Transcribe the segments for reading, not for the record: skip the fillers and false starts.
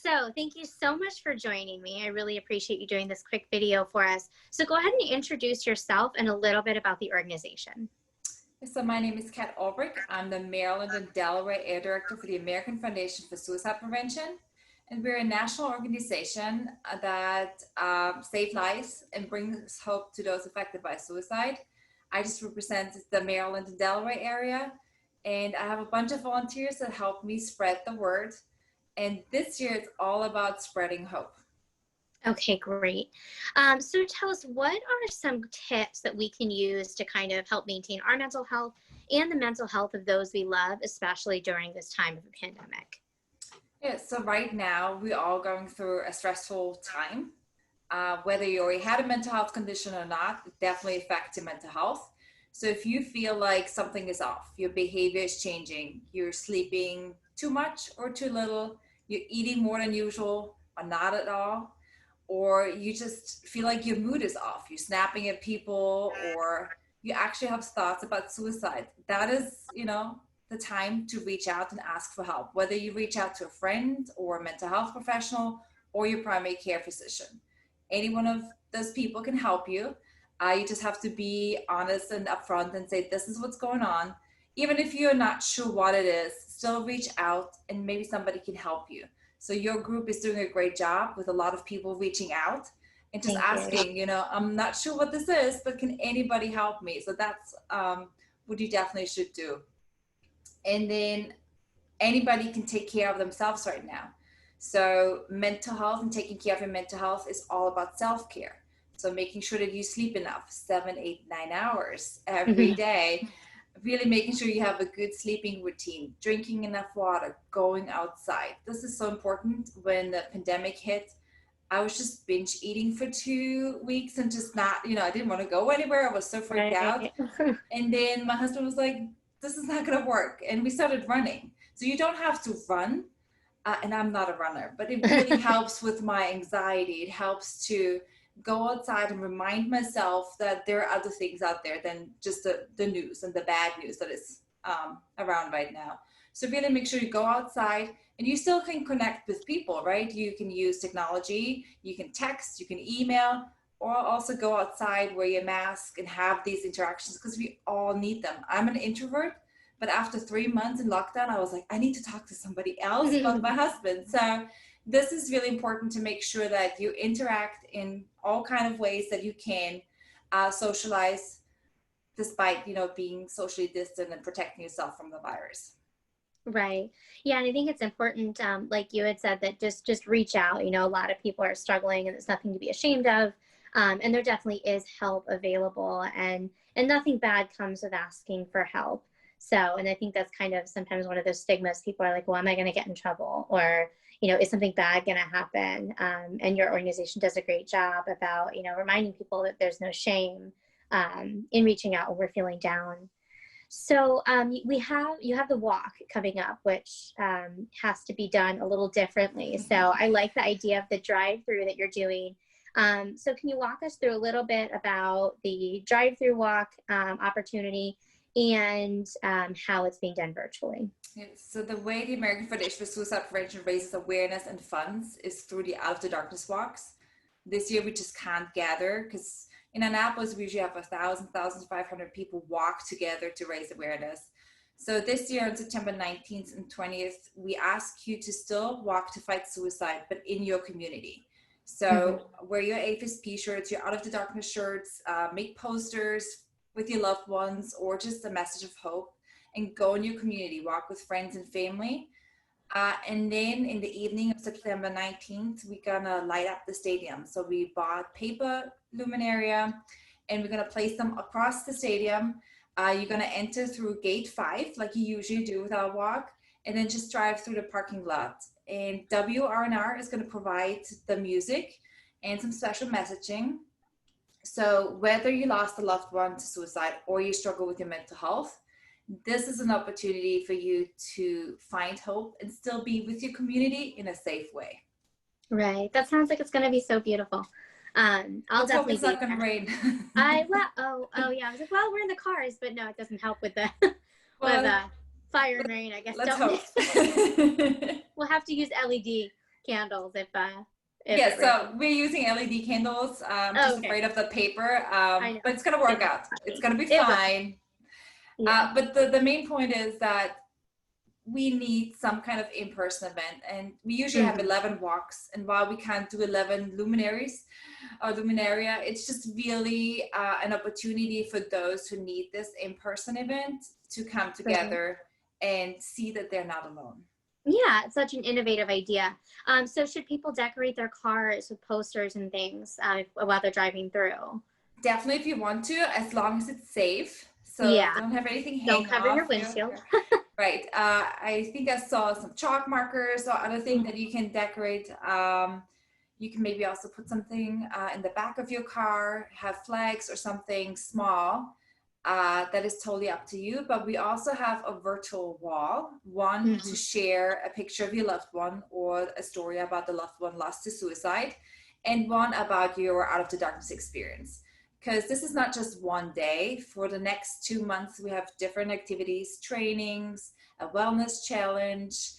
So thank you so much for joining me. I really appreciate you doing this quick video for us. So go ahead and introduce yourself and a little bit about the organization. So my name is Kat Ulbrich. I'm the Maryland and Delaware Area Director for the American Foundation for Suicide Prevention. And we're a national organization that saves lives and brings hope to those affected by suicide. I just represent the Maryland and Delaware area, and I have a bunch of volunteers that help me spread the word. And this year it's all about spreading hope. Okay, great. So tell us, what are some tips that we can use to kind of help maintain our mental health and the mental health of those we love, especially during this time of a pandemic? Yeah, so right now we're all going through a stressful time. Whether you already had a mental health condition or not, it definitely affects your mental health. So if you feel like something is off, your behavior is changing, you're sleeping too much or too little, you're eating more than usual or not at all, or you just feel like your mood is off, you're snapping at people, or you actually have thoughts about suicide, that is, the time to reach out and ask for help, whether you reach out to a friend or a mental health professional or your primary care physician. Any one of those people can help you. You just have to be honest and upfront and say, this is what's going on. Even if you're not sure what it is, still reach out and maybe somebody can help you. So your group is doing a great job with a lot of people reaching out and just asking, I'm not sure what this is, but can anybody help me? So that's what you definitely should do. And then anybody can take care of themselves right now. So mental health and taking care of your mental health is all about self-care. So making sure that you sleep enough, 7, 8, 9 hours every day, really making sure you have a good sleeping routine, drinking enough water, going outside. This is so important. When the pandemic hit, I was just binge eating for 2 weeks and just not, I didn't want to go anywhere. I was so freaked out. And then my husband was like, this is not going to work. And we started running. So you don't have to run. And I'm not a runner, but it really helps with my anxiety. It helps to go outside and remind myself that there are other things out there than just the news and the bad news that is around right now. So really make sure you go outside, and you still can connect with people, right? You can use technology, you can text, you can email, or also go outside, wear your mask, and have these interactions, because we all need them. I'm an introvert, but after 3 months in lockdown, I was like, I need to talk to somebody else but my husband. So this is really important, to make sure that you interact in all kind of ways that you can socialize, despite, being socially distant and protecting yourself from the virus. Right. Yeah. And I think it's important, like you had said, that just reach out. A lot of people are struggling, and it's nothing to be ashamed of. And there definitely is help available, and nothing bad comes with asking for help. So, and I think that's kind of sometimes one of those stigmas. People are like, well, am I going to get in trouble? Or, is something bad going to happen? And your organization does a great job about, reminding people that there's no shame in reaching out when we're feeling down. So you have the walk coming up, which has to be done a little differently. So I like the idea of the drive-through that you're doing. So can you walk us through a little bit about the drive-through walk opportunity and how it's being done virtually? Yeah, so the way the American Foundation for Suicide Prevention raises awareness and funds is through the Out of the Darkness walks. This year we just can't gather, because in Annapolis we usually have 1,500 people walk together to raise awareness. So this year on September 19th and 20th, we ask you to still walk to fight suicide, but in your community. So wear your AFSP shirts, your Out of the Darkness shirts, make posters with your loved ones, or just a message of hope, and go in your community, walk with friends and family. And then in the evening of September 19th, we're gonna light up the stadium. So we bought paper luminary, and we're gonna place them across the stadium. You're gonna enter through gate 5, like you usually do with our walk, and then just drive through the parking lot. And WRNR is gonna provide the music and some special messaging. So whether you lost a loved one to suicide or you struggle with your mental health, this is an opportunity for you to find hope and still be with your community in a safe way. Right. That sounds like it's going to be so beautiful. I'll definitely it's not going to rain. yeah. I was like, well, we're in the cars, but no, it doesn't help with the fire and rain, I guess. Let's hope. We'll have to use LED candles if Yeah, it really. so we're using LED candles. Oh, Just okay. afraid of the paper, I know. but it's gonna It work will out. be It's fine. gonna be It will. fine. Yeah. But the main point is that we need some kind of in-person event, and we usually have Hmm. 11 walks. And while we can't do 11 luminaries or luminaria, it's just really an opportunity for those who need this in-person event to come Great. together and see that they're not alone. Yeah, it's such an innovative idea. So should people decorate their cars with posters and things while they're driving through? Definitely, if you want to, as long as it's safe. So Yeah. don't have anything Don't hang cover your off your windshield. right. I think I saw some chalk markers or other things that you can decorate. You can maybe also put something in the back of your car, have flags or something small. That is totally up to you. But we also have a virtual wall, one to Hmm. share a picture of your loved one or a story about the loved one lost to suicide, and one about your out of the darkness experience. Because this is not just one day. For the next 2 months, we have different activities, trainings, a wellness challenge,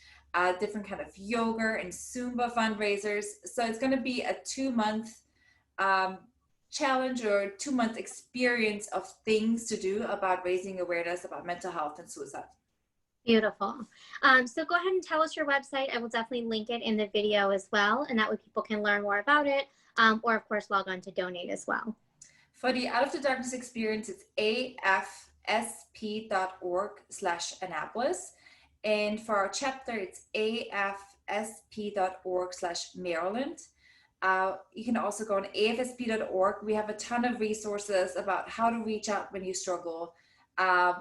different kind of yoga and Zumba fundraisers. So it's going to be a 2 month um, challenge or 2 month experience of things to do about raising awareness about mental health and suicide. Beautiful. So go ahead and tell us your website. I will definitely link it in the video as well. And that way people can learn more about it. Or of course, log on to donate as well. For the Out of the Darkness experience, it's afsp.org/Annapolis. And for our chapter, it's afsp.org/Maryland. You can also go on afsp.org. We have a ton of resources about how to reach out when you struggle,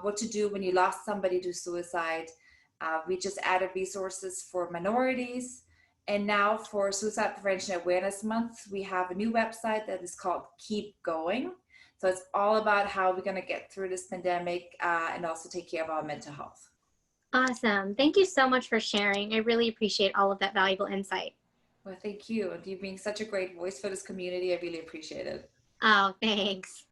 what to do when you lost somebody to suicide. We just added resources for minorities. And now for Suicide Prevention Awareness Month, we have a new website that is called Keep Going. So it's all about how we're going to get through this pandemic and also take care of our mental health. Awesome. Thank you so much for sharing. I really appreciate all of that valuable insight. Well, thank you. And you being such a great voice for this community, I really appreciate it. Oh, thanks.